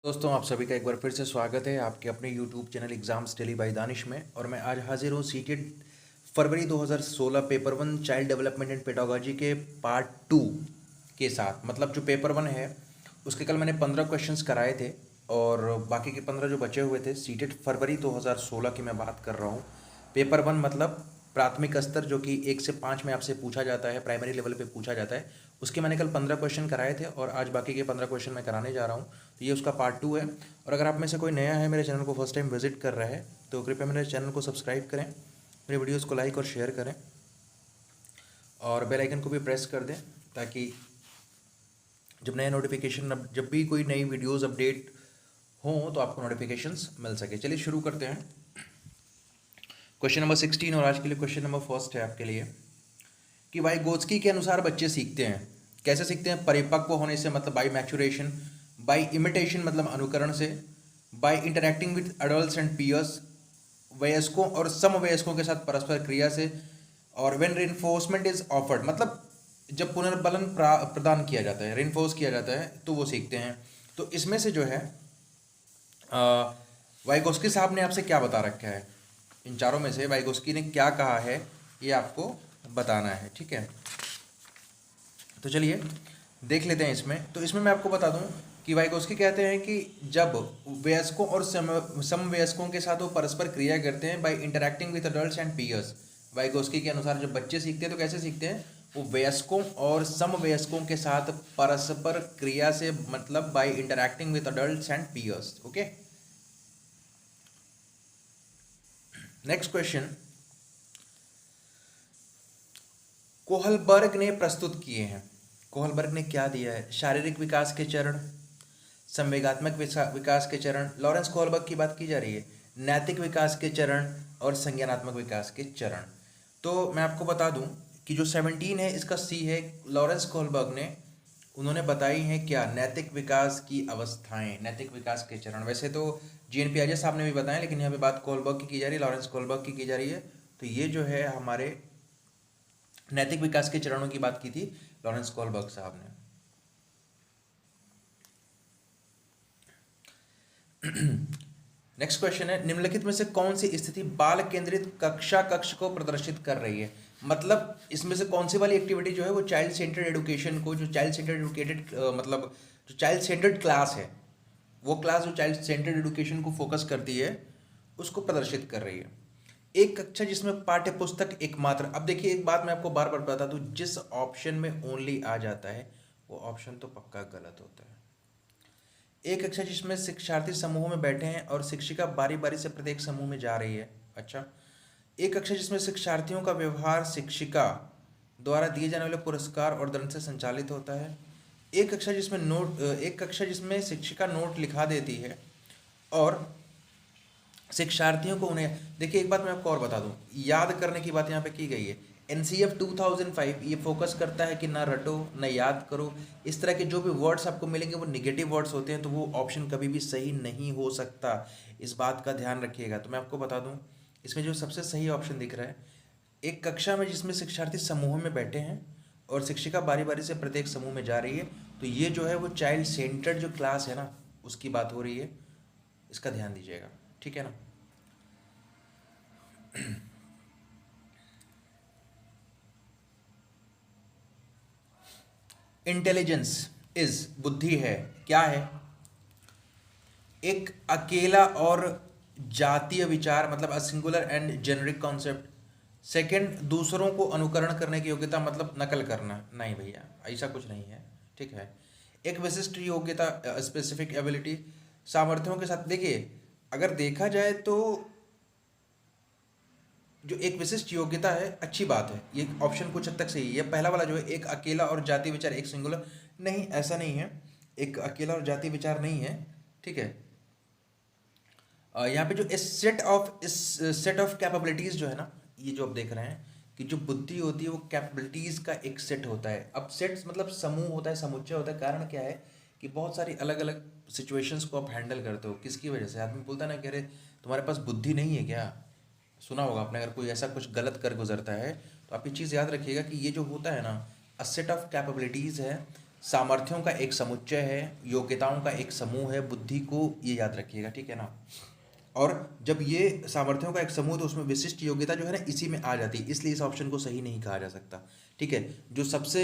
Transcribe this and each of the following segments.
दोस्तों, आप सभी का एक बार फिर से स्वागत है आपके अपने YouTube channel exams daily by Danish में। और मैं आज हाजिर हूँ सीटेट फरवरी 2016 paper one child development and pedagogy के पार्ट 2 के साथ। मतलब जो पेपर वन है उसके कल मैंने 15 क्वेश्चंस कराए थे और बाकी के 15 जो बचे हुए थे सीटेट फरवरी 2016 की मैं बात कर रहा हूँ। पेपर वन मतलब प्राथमिक स्तर जो कि 1 से 5 में आपसे पूछा जाता है, प्राइमरी लेवल पे पूछा जाता है, उसके मैंने कल 15 क्वेश्चन कराए थे और आज बाकी के 15 क्वेश्चन मैं कराने जा रहा हूँ। तो ये उसका पार्ट 2 है। और अगर आप में से कोई नया है, मेरे चैनल को फर्स्ट टाइम विजिट कर रहा है, तो कृपया मेरे चैनल को सब्सक्राइब करें, मेरे वीडियोज़ को लाइक और शेयर करें और बेल आइकन को भी प्रेस कर दें ताकि जब नया नोटिफिकेशन, जब भी कोई नई वीडियोज़ अपडेट हो तो आपको नोटिफिकेशंस मिल सके। चलिए शुरू करते हैं। क्वेश्चन नंबर 16 और आज के लिए क्वेश्चन नंबर फर्स्ट है आपके लिए कि वाइगोत्स्की के अनुसार बच्चे सीखते हैं। कैसे सीखते हैं? परिपक्व होने से, मतलब बाय मैचुरेशन, बाय इमिटेशन मतलब अनुकरण से, by interacting with adults and peers, वयस्कों और समवयस्कों के साथ परस्पर क्रिया से, और व्हेन रिइंफोर्समेंट इज ऑफर्ड मतलब जब पुनर्बलन प्रदान किया जाता है, रिइंफोर्स किया जाता है तो वो सीखते हैं। तो इसमें से जो है वाइगोस्की साहब ने आपसे क्या बता रखा है, इन चारों में से वाइगोस्की ने क्या कहा है ये आपको बताना है, ठीक है। तो चलिए देख लेते हैं इसमें। तो इसमें मैं आपको बता दूं कि वाइगोस्की कहते हैं कि जब वयस्कों और समवयस्कों के साथ वो परस्पर क्रिया करते हैं by interacting with adults and peers. Vygotsky के अनुसार जब बच्चे सीखते हैं तो कैसे सीखते हैं? वो वयस्कों और समवयस्कों के साथ परस्पर क्रिया से, मतलब by interacting with adults and peers. Okay, next question Kohlberg ने प्रस्तुत किए हैं। कोहलबर्ग ने क्या दिया है? शारीरिक विकास के चरण, संवेगात्मक विकास के चरण, लॉरेंस कोहलबर्ग की बात की जा रही है, नैतिक विकास के चरण और संज्ञानात्मक विकास के चरण। तो मैं आपको बता दूं कि जो 17 है इसका सी है। लॉरेंस कोहलबर्ग ने, उन्होंने बताई हैं क्या? नैतिक विकास की अवस्थाएं, नैतिक विकास के चरण। वैसे तो जीएन पियाजे साहब ने भी बताया, लेकिन यहाँ पे बात कोहलबर्ग की जा रही है, लॉरेंस कोहलबर्ग की जा रही है। तो ये जो है हमारे नैतिक विकास के चरणों की बात की थी लॉरेंस कोहलबर्ग साहब ने। नेक्स्ट क्वेश्चन है निम्नलिखित में से कौन सी स्थिति बाल केंद्रित कक्षा कक्ष को प्रदर्शित कर रही है? मतलब इसमें से कौन सी वाली एक्टिविटी जो है वो चाइल्ड सेंटर्ड एजुकेशन को, जो चाइल्ड सेंटर्ड एजुकेटेड मतलब जो चाइल्ड सेंटर्ड क्लास है, वो क्लास जो चाइल्ड सेंटर्ड एजुकेशन को फोकस करती है उसको प्रदर्शित कर रही है। एक कक्षा जिसमें पाठ्य पुस्तक एकमात्र। अब देखिए एक बात मैं आपको बार बार बता दूं, जिस ऑप्शन में ओनली आ जाता है वो ऑप्शन तो पक्का गलत होता है। एक कक्षा जिसमें शिक्षार्थी समूह में बैठे हैं और शिक्षिका बारी बारी से प्रत्येक समूह में जा रही है। अच्छा, एक कक्षा जिसमें शिक्षार्थियों का व्यवहार शिक्षिका द्वारा दिए जाने वाले पुरस्कार और दंड से संचालित होता है। एक कक्षा जिसमें शिक्षिका नोट लिखा देती है और शिक्षार्थियों को उन्हें, देखिए एक बात मैं आपको और बता दूं, याद करने की बात यहाँ पे की गई है। एनसीएफ 2005 ये फोकस करता है कि ना रटो ना याद करो। इस तरह के जो भी वर्ड्स आपको मिलेंगे वो निगेटिव वर्ड्स होते हैं, तो वो ऑप्शन कभी भी सही नहीं हो सकता। इस बात का ध्यान रखिएगा। तो मैं आपको बता दूं, इसमें जो सबसे सही ऑप्शन दिख रहा है, एक कक्षा में जिसमें शिक्षार्थी समूह में बैठे हैं और शिक्षिका बारी बारी से प्रत्येक समूह में जा रही है, तो ये जो है वो चाइल्ड सेंटर्ड जो क्लास है ना, उसकी बात हो रही है। इसका ध्यान दीजिएगा, ठीक है ना। इंटेलिजेंस इज बुद्धि है, क्या है? एक अकेला और जातीय विचार, मतलब a singular and generic concept. Second, दूसरों को अनुकरण करने की योग्यता, मतलब नकल करना। नहीं भैया, ऐसा कुछ नहीं है, ठीक है। एक विशिष्ट योग्यता, स्पेसिफिक एबिलिटी, सामर्थ्यों के साथ। देखिए अगर देखा जाए तो जो एक विशिष्ट योग्यता है, अच्छी बात है, ये ऑप्शन कुछ हद तक सही है। ये पहला वाला जो है, एक अकेला और जातीय विचार, एक सिंगुलर, नहीं ऐसा नहीं है, एक अकेला और जातीय विचार नहीं है, ठीक है। यहाँ पे जो इस सेट ऑफ कैपेबिलिटीज जो है ना, ये जो आप देख रहे हैं कि जो बुद्धि होती है वो कैपेबिलिटीज का एक सेट होता है। अब सेट्स मतलब समूह होता है, समुच्चय होता है। कारण क्या है कि बहुत सारी अलग अलग सिचुएशंस को आप हैंडल करते हो। किसकी वजह से? आदमी बोलता है ना, कह रहे तुम्हारे पास बुद्धि नहीं है क्या? सुना होगा आपने, अगर कोई ऐसा कुछ गलत कर गुजरता है तो आप ये चीज़ याद रखिएगा कि ये जो होता है ना, अ सेट ऑफ कैपेबिलिटीज़ है, सामर्थ्यों का एक समुच्चय है, योग्यताओं का एक समूह है, बुद्धि को ये याद रखिएगा, ठीक है ना। और जब ये सामर्थ्यों का एक समूह तो उसमें विशिष्ट योग्यता जो है ना इसी में आ जाती है, इसलिए इस ऑप्शन को सही नहीं कहा जा सकता, ठीक है। जो सबसे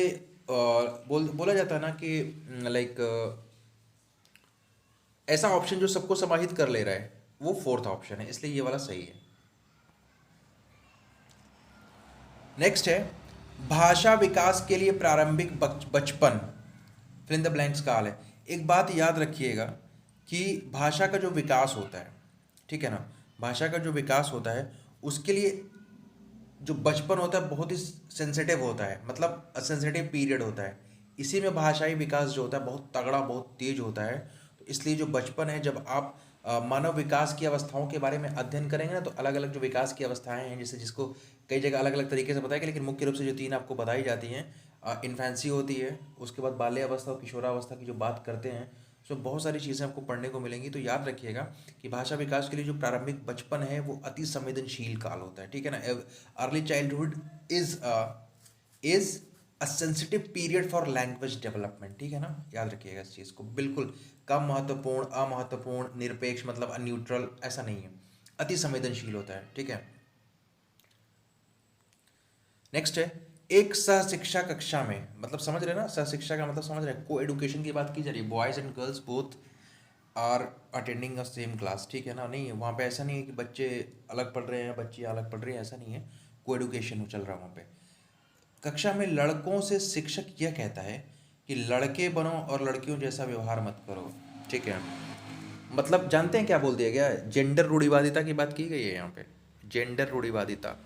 बोला जाता है ना कि लाइक ऐसा ऑप्शन जो सबको समाहित कर ले रहा है वो फोर्थ ऑप्शन है, इसलिए ये वाला सही है। नेक्स्ट है भाषा विकास के लिए प्रारंभिक बचपन फिल इन द ब्लैंक्स काल है। एक बात याद रखिएगा कि भाषा का जो विकास होता है, ठीक है ना, भाषा का जो विकास होता है उसके लिए जो बचपन होता है बहुत ही सेंसिटिव होता है, मतलब सेंसिटिव पीरियड होता है। इसी में भाषाई विकास जो होता है बहुत तगड़ा बहुत तेज होता है। तो इसलिए जो बचपन है, जब आप मानव विकास की अवस्थाओं के बारे में अध्ययन करेंगे ना, तो अलग अलग जो विकास की अवस्थाएं हैं, जैसे जिसको कई जगह अलग अलग तरीके से बताया, लेकिन मुख्य रूप से जो तीन आपको बताई जाती हैं, इन्फेंसी होती है, उसके बाद बाल्यावस्था और किशोरावस्था की जो बात करते हैं, उसमें बहुत सारी चीज़ें आपको पढ़ने को मिलेंगी। तो याद रखिएगा कि भाषा विकास के लिए जो प्रारंभिक बचपन है वो अति संवेदनशील काल होता है, ठीक है ना। Early childhood is a sensitive period for language development, ठीक है ना, याद रखिएगा इस चीज़ को। बिल्कुल कम महत्वपूर्ण, अमहत्वपूर्ण, निरपेक्ष मतलब अन्यूट्रल ऐसा नहीं है, अति संवेदनशील होता है, ठीक है। नेक्स्ट है एक सहशिक्षा कक्षा में, मतलब समझ रहे हैं ना, सहशिक्षा का मतलब समझ रहे हैं, को एडुकेशन की बात की जा रही है, boys and girls both are attending a same class, ठीक है ना। नहीं, वहाँ पे ऐसा नहीं है कि बच्चे अलग पढ़ रहे हैं बच्ची अलग पढ़ रही है, ऐसा नहीं है, को एडुकेशन चल रहा है वहाँ पे। कक्षा में लड़कों से शिक्षक यह कहता है कि लड़के बनो और लड़कियों जैसा व्यवहार मत करो, ठीक है। मतलब जानते हैं क्या बोल दिया गया है, जेंडर रूढ़िवादिता की बात की गई है यहाँ पे, जेंडर रूढ़िवादिता।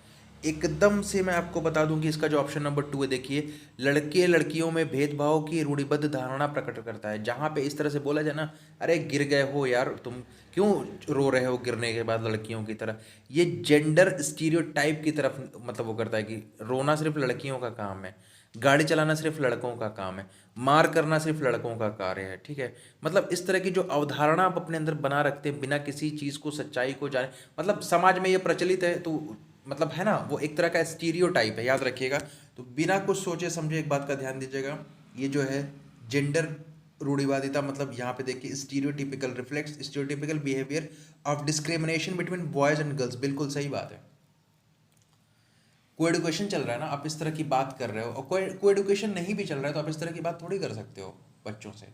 एकदम से मैं आपको बता दूं कि इसका जो ऑप्शन नंबर 2 है, देखिए, लड़के लड़कियों में भेदभाव की रूढ़िबद्ध धारणा प्रकट करता है। जहाँ पे इस तरह से बोला जाए ना, अरे गिर गए हो यार तुम, क्यों रो रहे हो गिरने के बाद लड़कियों की तरह, ये जेंडर स्टीरियोटाइप की तरफ मतलब वो करता है कि रोना सिर्फ लड़कियों का काम है, गाड़ी चलाना सिर्फ लड़कों का काम है, मार करना सिर्फ लड़कों का कार्य है, ठीक है। मतलब इस तरह की जो अवधारणा आप अपने अंदर बना रखते हैं बिना किसी चीज़ को, सच्चाई को जाने, मतलब समाज में ये प्रचलित है, तो मतलब है ना, वो एक तरह का स्टीरियोटाइप है, याद रखिएगा। तो बिना कुछ सोचे समझे एक बात का ध्यान दीजिएगा, ये जो है जेंडर रूढ़िवादिता, मतलब यहाँ पे देखिए stereotypical reflects stereotypical behaviour of discrimination between boys and girls, बिल्कुल सही बात है। को एडुकेशन चल रहा है ना, आप इस तरह की बात कर रहे हो, और को एडुकेशन नहीं भी चल रहा है तो आप इस तरह की बात थोड़ी कर सकते हो बच्चों से,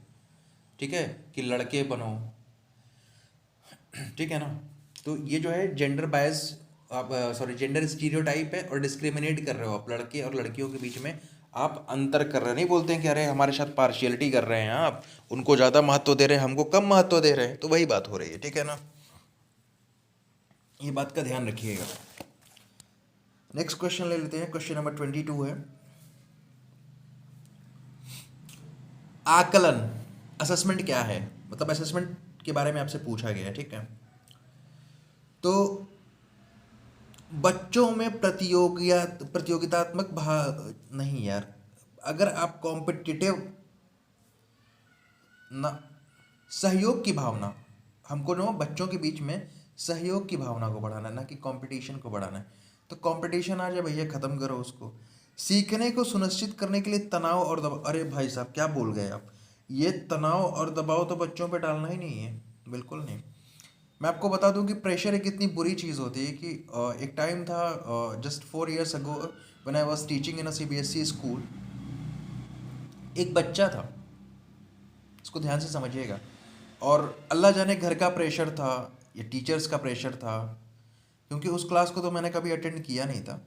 ठीक है, कि लड़के बनो, ठीक है ना। तो ये जो है जेंडर बायस, आप सॉरी जेंडर स्टीरियोटाइप है, और डिस्क्रिमिनेट कर रहे हो आप लड़के और लड़कियों के बीच में, आप अंतर कर रहे हैं। नहीं बोलते हैं कि अरे हमारे साथ पार्शियलिटी कर रहे हैं आप, उनको ज़्यादा महत्व दे रहे हैं हमको कम महत्व दे रहे हैं, तो वही बात हो रही है, ठीक है ना, ये बात का ध्यान रखिएगा। नेक्स्ट क्वेश्चन ले लेते हैं, क्वेश्चन नंबर 22 है, आकलन, असेसमेंट क्या है, मतलब असेसमेंट के बारे में आपसे पूछा गया है, ठीक है। तो बच्चों में प्रतियोगितात्मक भाव नहीं यार, अगर आप कॉम्पिटिटिव ना, सहयोग की भावना, हमको ना बच्चों के बीच में सहयोग की भावना को बढ़ाना है, ना कि कंपटीशन को बढ़ाना है। तो कंपटीशन आ जाए भैया, ख़त्म करो उसको। सीखने को सुनिश्चित करने के लिए तनाव और दबाव, अरे भाई साहब क्या बोल गए आप, ये तनाव और दबाव तो बच्चों पे डालना ही नहीं है, बिल्कुल नहीं। मैं आपको बता दूं कि प्रेशर एक इतनी बुरी चीज़ होती है कि एक टाइम था, just 4 years ago, when I was teaching in a CBSE school, एक बच्चा था, इसको ध्यान से समझिएगा, और अल्लाह जाने घर का प्रेशर था या टीचर्स का प्रेशर था, क्योंकि उस क्लास को तो मैंने कभी अटेंड किया नहीं था,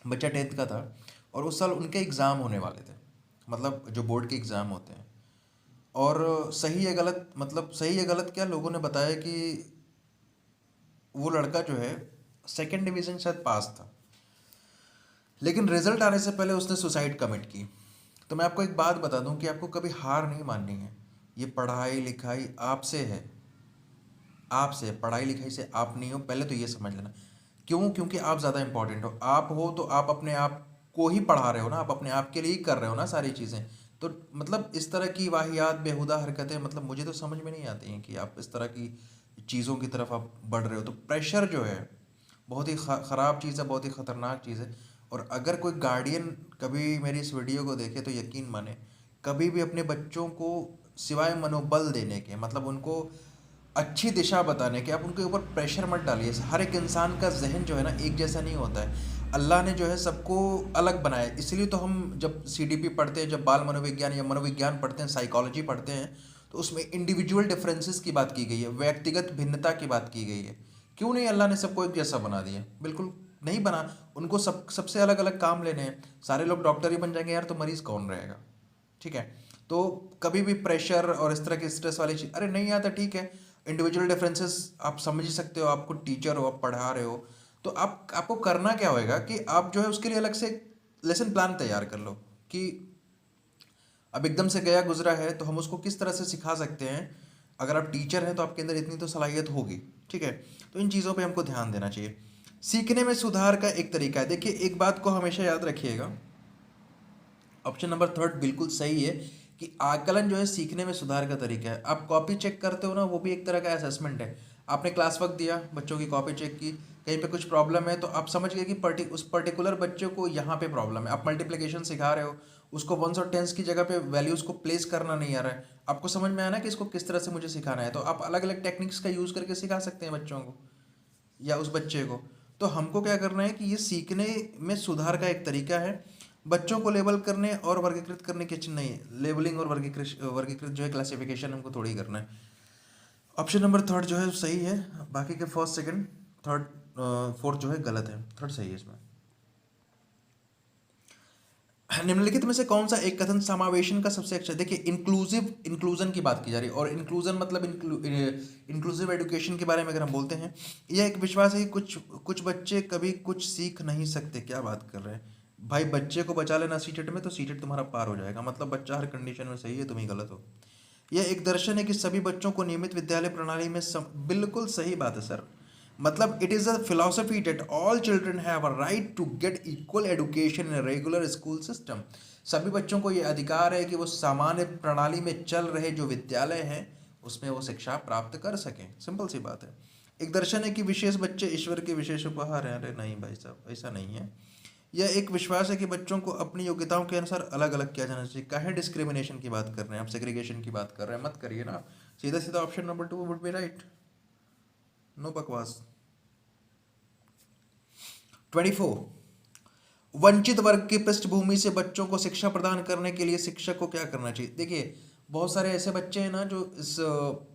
बच्चा 10th का था, और उस साल उनके एग्ज़ाम होने वाले थे, मतलब जो बोर्ड के एग्ज़ाम होते हैं। और सही या गलत, मतलब सही या गलत क्या, लोगों ने बताया कि वो लड़का जो है 2nd डिवीज़न शायद पास था, लेकिन रिजल्ट आने से पहले उसने सुसाइड कमिट की। तो मैं आपको एक बात बता दूं कि आपको कभी हार नहीं माननी है, ये पढ़ाई लिखाई आपसे है, आपसे, पढ़ाई लिखाई से आप नहीं हो, पहले तो ये समझ लेना। क्यों? क्योंकि आप ज़्यादा इंपॉर्टेंट हो, आप हो तो आप अपने आप को ही पढ़ा रहे हो ना, आप अपने आप के लिए ही कर रहे हो ना सारी चीज़ें। तो मतलब इस तरह की वाहियात बेहुदा हरकतें, मतलब मुझे तो समझ में नहीं आती हैं कि आप इस तरह की चीज़ों की तरफ आप बढ़ रहे हो। तो प्रेशर जो है बहुत ही ख़राब चीज़ है, बहुत ही ख़तरनाक चीज़ है। और अगर कोई गार्डियन कभी मेरी इस वीडियो को देखे तो यकीन माने, कभी भी अपने बच्चों को सिवाय मनोबल देने के, मतलब उनको अच्छी दिशा बताने के, आप उनके ऊपर प्रेशर मत डालिए। हर एक इंसान का जहन जो है ना एक जैसा नहीं होता है। अल्लाह ने जो है सबको अलग बनाया है। इसलिए तो हम जब सीडीपी पढ़ते हैं, जब बाल मनोविज्ञान या मनोविज्ञान पढ़ते हैं, साइकोलॉजी पढ़ते हैं, तो उसमें इंडिविजुअल डिफरेंसेस की बात की गई है, व्यक्तिगत भिन्नता की बात की गई है। क्यों नहीं अल्लाह ने सबको एक जैसा बना दिया? बिल्कुल नहीं बना। उनको सबसे अलग अलग काम लेने हैं। सारे लोग डॉक्टर ही बन जाएंगे यार, तो मरीज कौन रहेगा? ठीक है। तो कभी भी प्रेशर और इस तरह की स्ट्रेस वाली चीज, अरे नहीं आता, ठीक है, इंडिविजुअल डिफरेंसेस आप समझ ही सकते हो। आपको टीचर हो, आप पढ़ा रहे हो, तो आपको करना क्या होएगा कि आप जो है उसके लिए अलग से लेसन प्लान तैयार कर लो कि अब एकदम से गया गुजरा है तो हम उसको किस तरह से सिखा सकते हैं। अगर आप टीचर हैं तो आपके अंदर इतनी तो सलाहियत होगी, ठीक है। तो इन चीज़ों पे हमको ध्यान देना चाहिए। सीखने में सुधार का एक तरीका है। देखिए, एक बात को हमेशा याद रखिएगा, ऑप्शन नंबर थर्ड बिल्कुल सही है कि आकलन जो है सीखने में सुधार का तरीका है। आप कॉपी चेक करते हो ना, वो भी एक तरह का असेसमेंट है। आपने क्लास वर्क दिया, बच्चों की कॉपी चेक की, कहीं पे कुछ प्रॉब्लम है तो आप समझ गए कि उस पर्टिकुलर बच्चे को यहाँ पे प्रॉब्लम है। आप मल्टीप्लिकेशन सिखा रहे हो, उसको वंस और टेंस की जगह पे वैल्यूज़ को प्लेस करना नहीं आ रहा है, आपको समझ में आया ना कि इसको किस तरह से मुझे सिखाना है, तो आप अलग अलग टेक्निक्स का यूज़ करके सिखा सकते हैं बच्चों को या उस बच्चे को। तो हमको क्या करना है कि ये सीखने में सुधार का एक तरीका है। बच्चों को लेबल करने और वर्गीकृत करने की चिन्ह नहीं है। लेबलिंग और वर्गीकृत वर्गीकृत जो है क्लासिफिकेशन हमको थोड़ी करना है। ऑप्शन नंबर थर्ड जो है सही है। बाकी के फर्स्ट सेकंड थर्ड फोर्थ जो है गलत है, थर्ड सही है इसमें। निम्नलिखित में से कौन सा एक कथन समावेशन का सबसे अच्छा? देखिए, इंक्लूजन की बात की जा रही है, और इंक्लूजन मतलब इंक्लूसिव एजुकेशन के बारे में अगर हम बोलते हैं, यह एक विश्वास है कि कुछ बच्चे कभी कुछ सीख नहीं सकते। क्या बात कर रहे हैं भाई? बच्चे को बचा लेना सीटेट में तो सीटेट तुम्हारा पार हो जाएगा, मतलब बच्चा हर कंडीशन में सही है, तुम ही गलत हो। यह एक दर्शन है कि सभी बच्चों को नियमित विद्यालय प्रणाली में बिल्कुल सही बात है सर। मतलब it is a philosophy that all children have a right to get equal education in regular school system. सभी बच्चों को ये अधिकार है कि वो सामान्य प्रणाली में चल रहे जो विद्यालय हैं उसमें वो शिक्षा प्राप्त कर सकें। सिंपल सी बात है। एक दर्शन है कि विशेष बच्चे ईश्वर के विशेष उपहार हैं। अरे नहीं भाई साहब, ऐसा नहीं है। यह एक विश्वास है कि बच्चों को अपनी योग्यताओं के अनुसार अलग अलग किया जाना चाहिए। काहे डिस्क्रिमिनेशन की बात कर रहे हैं आप? सेग्रीगेशन की बात कर रहे हैं, मत करिए ना। सीधा सीधा option number 2 would be right, no बकवास। 24, वंचित वर्ग की पृष्ठभूमि से बच्चों को शिक्षा प्रदान करने के लिए शिक्षक को क्या करना चाहिए? देखिए, बहुत सारे ऐसे बच्चे हैं ना जो इस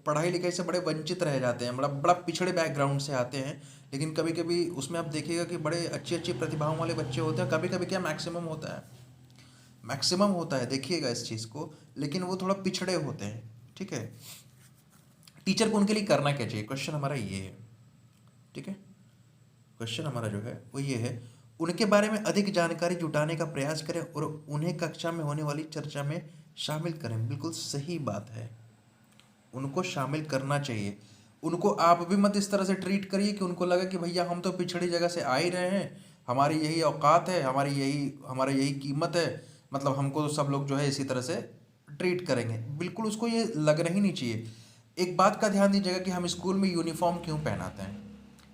पढ़ाई लिखाई से बड़े वंचित रह जाते हैं, बड़ा बड़ा पिछड़े बैकग्राउंड से आते हैं, लेकिन कभी कभी उसमें आप देखिएगा कि बड़े अच्छी अच्छी प्रतिभाओं वाले बच्चे होते हैं। कभी कभी क्या मैक्सिमम होता है, मैक्सिमम होता है, देखिएगा इस चीज़ को, लेकिन वो थोड़ा पिछड़े होते हैं, ठीक है। टीचर को उनके लिए करना क्या चाहिए? क्वेश्चन हमारा ये है, ठीक है। क्वेश्चन हमारा जो है वो ये है, उनके बारे में अधिक जानकारी जुटाने का प्रयास करें और उन्हें कक्षा में होने वाली चर्चा में शामिल करें। बिल्कुल सही बात है, उनको शामिल करना चाहिए। उनको आप भी मत इस तरह से ट्रीट करिए कि उनको लगे कि भैया हम तो पिछड़ी जगह से आ ही रहे हैं, हमारी यही औकात है, हमारा यही कीमत है, मतलब हमको तो सब लोग जो है इसी तरह से ट्रीट करेंगे। बिल्कुल उसको ये लगना ही नहीं चाहिए। एक बात का ध्यान दीजिएगा कि हम स्कूल में यूनिफॉर्म क्यों पहनाते हैं?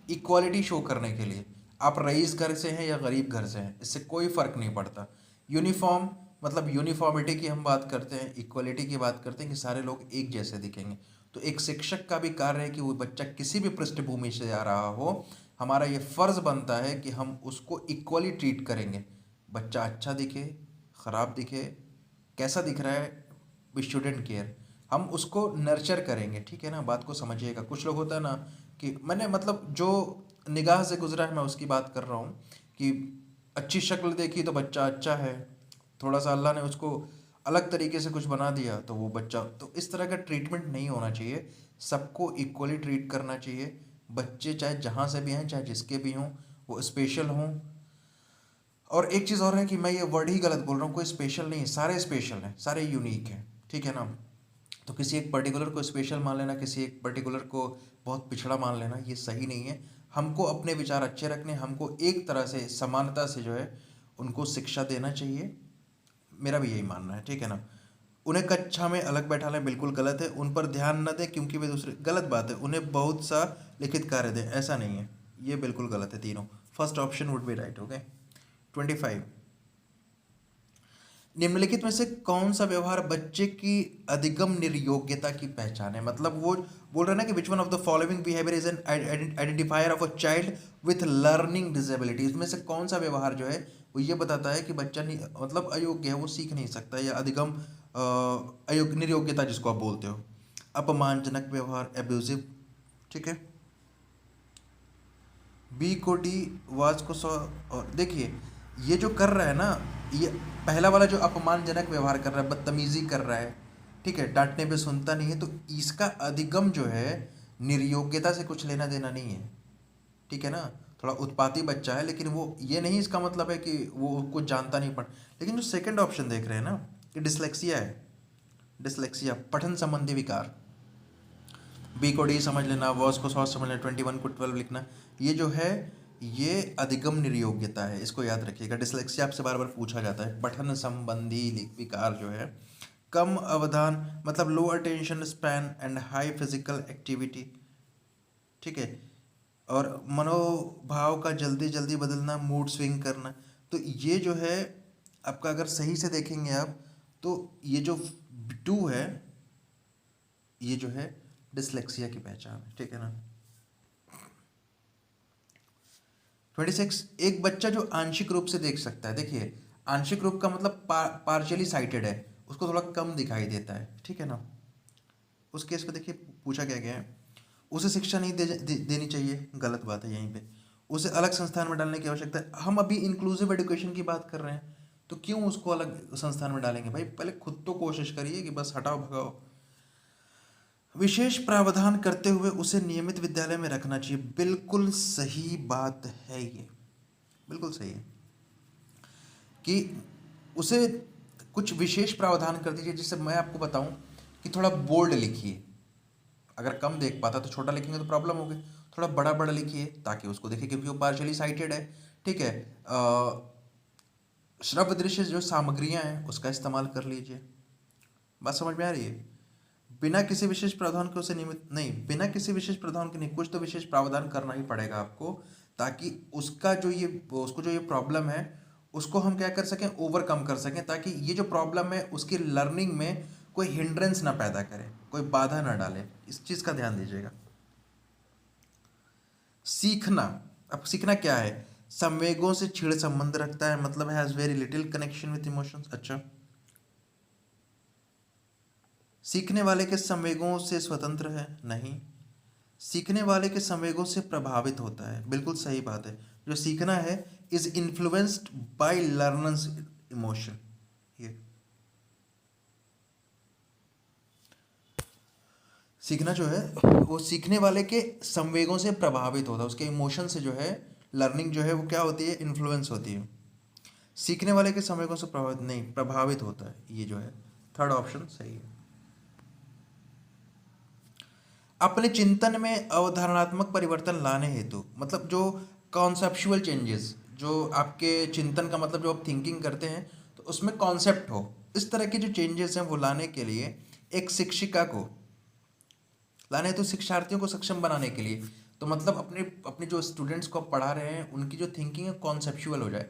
इक्वालिटी शो करने के लिए। आप रईस घर से हैं या गरीब घर से हैं, इससे कोई फ़र्क नहीं पड़ता। यूनिफॉर्म मतलब यूनिफॉर्मिटी की हम बात करते हैं, इक्वालिटी की बात करते हैं कि सारे लोग एक जैसे दिखेंगे। तो एक शिक्षक का भी कार्य है कि वो बच्चा किसी भी पृष्ठभूमि से आ रहा हो, हमारा ये फ़र्ज़ बनता है कि हम उसको इक्वली ट्रीट करेंगे। बच्चा अच्छा दिखे, ख़राब दिखे, कैसा दिख रहा है, वी शुडेंट केयर, हम उसको नर्चर करेंगे, ठीक है ना। बात को समझिएगा। कुछ लोग होता है ना कि मैंने मतलब जो निगाह से गुजरा है मैं उसकी बात कर रहा हूँ कि अच्छी शक्ल देखी तो बच्चा अच्छा है, थोड़ा सा अल्लाह ने उसको अलग तरीके से कुछ बना दिया तो वो बच्चा, तो इस तरह का ट्रीटमेंट नहीं होना चाहिए। सबको इक्वली ट्रीट करना चाहिए। बच्चे चाहे जहाँ से भी हैं, चाहे जिसके भी हों, वो स्पेशल हों। और एक चीज़ और है कि मैं ये वर्ड ही गलत बोल रहा हूँ, कोई स्पेशल नहीं है, सारे स्पेशल हैं, सारे यूनिक हैं, ठीक है ना। तो किसी एक पर्टिकुलर को स्पेशल मान लेना, किसी एक पर्टिकुलर को बहुत पिछड़ा मान लेना, ये सही नहीं है। हमको अपने विचार अच्छे रखने, हमको एक तरह से समानता से जो है उनको शिक्षा देना चाहिए। मेरा भी यही मानना है, ठीक है ना। उन्हें कक्षा में अलग बैठा लें, बिल्कुल गलत है। उन पर ध्यान न दें क्योंकि वे दूसरे, गलत बात है। उन्हें बहुत सा लिखित कार्य दें, ऐसा नहीं है, ये बिल्कुल गलत है तीनों। First option would be right, okay. 25, निम्नलिखित में से कौन सा व्यवहार बच्चे की अधिगम निर्योग्यता की पहचान है? मतलब वो बोल रहे हैं ना कि which one of the following behaviour is an identifier of a child with learning disability. इसमें से कौन सा व्यवहार जो है वो ये बताता है कि बच्चा नहीं, मतलब अयोग्य है, वो सीख नहीं सकता, या अधिगम अयोग्य निर्योग्यता जिसको आप बोलते हो। अपमानजनक व्यवहार, एब्यूजिव, ठीक है। बी को डी, वाज को सौ। और देखिए ये जो कर रहा है ना, ये पहला वाला जो अपमानजनक व्यवहार कर रहा है, बदतमीजी कर रहा है, ठीक है, डांटने पे सुनता नहीं है, तो इसका अधिगम जो है निर्योग्यता से कुछ लेना देना नहीं है, ठीक है ना। थोड़ा उत्पाती बच्चा है, लेकिन वो ये नहीं इसका मतलब है कि वो कुछ जानता नहीं पढ़। लेकिन जो सेकंड ऑप्शन देख रहे हैं ना, कि डिसलेक्सिया है, डिसलेक्सिया पठन संबंधी विकार, बी को डी समझ लेना, वर्स को सॉस समझ लेना, 21 को 12 लिखना, ये जो है ये अधिगम निर्योग्यता है, इसको याद रखिएगा। डिसलेक्सिया आपसे बार बार पूछा जाता है। पठन संबंधी विकार जो है कम अवधान, मतलब low attention span and high physical activity, ठीक है, और मनोभाव का जल्दी जल्दी बदलना, मूड स्विंग करना। तो ये जो है आपका, अगर सही से देखेंगे आप, तो ये जो टू है ये जो है डिसलेक्सिया की पहचान है, ठीक है ना। 26, एक बच्चा जो आंशिक रूप से देख सकता है। देखिए आंशिक रूप का मतलब पार्शियली साइटेड है, उसको थोड़ा कम दिखाई देता है, ठीक है ना। उस केस को देखिए पूछा क्या गया है, उसे शिक्षा नहीं देनी चाहिए, गलत बात है यहीं पे। उसे अलग संस्थान में डालने की आवश्यकता है। हम अभी इंक्लूसिव एजुकेशन की बात कर रहे हैं, तो क्यों उसको अलग संस्थान में डालेंगे? भाई पहले खुद तो कोशिश करिए कि बस हटाओ भगाओ। विशेष प्रावधान करते हुए उसे नियमित विद्यालय में रखना चाहिए, बिल्कुल सही बात है ये, बिल्कुल सही है कि उसे कुछ विशेष प्रावधान कर दीजिए। जिससे मैं आपको बताऊं कि थोड़ा बोल्ड लिखिए, अगर कम देख पाता तो छोटा लिखेंगे तो प्रॉब्लम होगी, थोड़ा बड़ा बड़ा लिखिए ताकि उसको देखे, क्योंकि वो पार्शियली साइटेड है, ठीक है। श्रव्य दृश्य जो सामग्रियां हैं उसका इस्तेमाल कर लीजिए। बात समझ में आ रही है? बिना किसी विशेष प्रावधान के उसे नियमित नहीं, बिना किसी विशेष प्रावधान के नहीं, कुछ तो विशेष प्रावधान करना ही पड़ेगा आपको, ताकि उसको जो ये प्रॉब्लम है उसको हम क्या कर सकें, ओवरकम कर सकें, ताकि ये जो प्रॉब्लम है उसकी लर्निंग में कोई हिंड्रेंस ना पैदा करे, कोई बाधा ना डाले। इस चीज़ का ध्यान दीजिएगा। सीखना, अब सीखना क्या है? संवेगों से छिड़ संबंध रखता है, मतलब has very little connection with emotions. अच्छा, सीखने वाले के संवेगों से स्वतंत्र है? नहीं, सीखने वाले के संवेगों से प्रभावित होता है, बिल्कुल सही बात है। जो सीखना है is influenced by learners emotion. ये सीखना जो है वो सीखने वाले के संवेगों से प्रभावित होता है, उसके इमोशन से जो है लर्निंग जो है वो क्या होती है, इन्फ्लुएंस होती है। सीखने वाले के संवेगों से प्रभावित नहीं, प्रभावित होता है, ये जो है थर्ड ऑप्शन सही है। अपने चिंतन में अवधारणात्मक परिवर्तन लाने हेतु, मतलब जो कॉन्सेप्चुअल चेंजेस, जो आपके चिंतन का मतलब जो आप थिंकिंग करते हैं तो उसमें कॉन्सेप्ट हो, इस तरह के जो चेंजेस हैं वो लाने के लिए एक शिक्षिका को लाने हेतु, शिक्षार्थियों को सक्षम बनाने के लिए, तो मतलब अपने अपने जो स्टूडेंट्स को आप पढ़ा रहे हैं उनकी जो थिंकिंग है कॉन्सेप्चुअल हो जाए,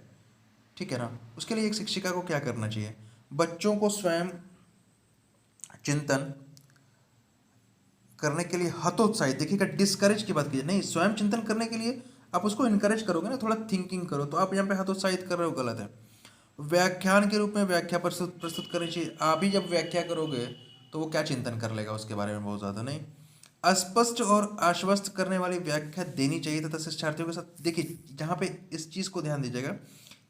ठीक है ना। उसके लिए एक शिक्षिका को क्या करना चाहिए? बच्चों को स्वयं चिंतन करने के लिए हतोत्साहित, देखिएगा डिस्करेज की बात कीजिए, नहीं, स्वयं चिंतन करने के लिए आप उसको इनकरेज करोगे ना, थोड़ा थिंकिंग करो, तो आप यहाँ पे हतोत्साहित कर रहे हो, गलत है। व्याख्यान के रूप में व्याख्या प्रस्तुत प्रस्तुत करनी चाहिए। आप ही जब व्याख्या करोगे तो वो क्या चिंतन कर लेगा उसके बारे में, बहुत ज़्यादा नहीं। अस्पष्ट और आश्वस्त करने वाली व्याख्या देनी चाहिए तथा शिक्षार्थियों के साथ, देखिए जहाँ पे इस चीज़ को ध्यान दीजिएगा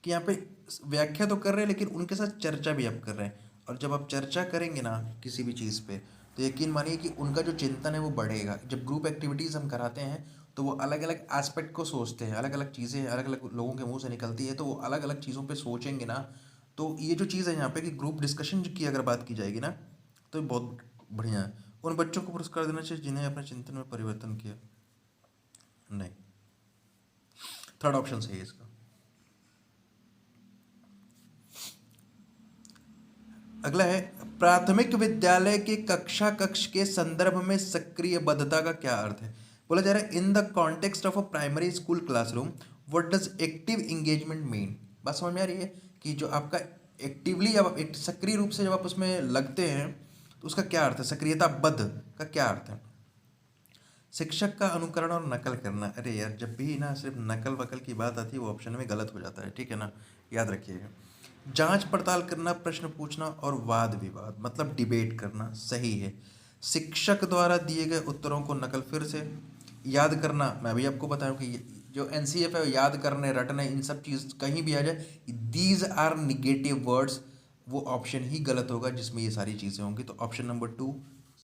कि यहाँ पे व्याख्या तो कर रहे हैं लेकिन उनके साथ चर्चा भी आप कर रहे हैं, और जब आप चर्चा करेंगे ना किसी भी चीज़ पे तो यकीन मानिए कि उनका जो चिंतन है वो बढ़ेगा। जब ग्रुप एक्टिविटीज़ हम कराते हैं तो वो अलग अलग एस्पेक्ट को सोचते हैं, अलग अलग चीज़ें अलग अलग लोगों के मुंह से निकलती है, तो वो अलग अलग चीज़ों पे सोचेंगे ना। तो ये जो चीज़ है यहाँ पे कि ग्रुप डिस्कशन की अगर बात की जाएगी ना तो बहुत बढ़िया है। उन बच्चों को पुरस्कार देना चाहिए जिन्हें अपने चिंतन में परिवर्तन किया। नहीं, थर्ड ऑप्शन सही है इसका। अगला है, प्राथमिक विद्यालय के कक्षा कक्ष के संदर्भ में सक्रिय बद्धता का क्या अर्थ है? बोला जा रहा है in the context of a primary school classroom what does active engagement mean. बात समझ में आ रही है कि जो आपका एक्टिवली जब एक सक्रिय रूप से जब आप उसमें लगते हैं तो उसका क्या अर्थ है, सक्रियताबद्ध का क्या अर्थ है। शिक्षक का अनुकरण और नकल करना, अरे यार जब भी ना सिर्फ नकल वकल की बात आती है वो ऑप्शन में गलत हो जाता है, ठीक है ना, याद रखिएगा। जांच पड़ताल करना, प्रश्न पूछना और वाद विवाद मतलब डिबेट करना, सही है। शिक्षक द्वारा दिए गए उत्तरों को नकल, फिर से याद करना, मैं भी आपको बताऊं कि जो एनसीएफ है याद करने रटने इन सब चीज़ कहीं भी आ जाए, दीज आर निगेटिव वर्ड्स, वो ऑप्शन ही गलत होगा जिसमें ये सारी चीज़ें होंगी। तो ऑप्शन नंबर 2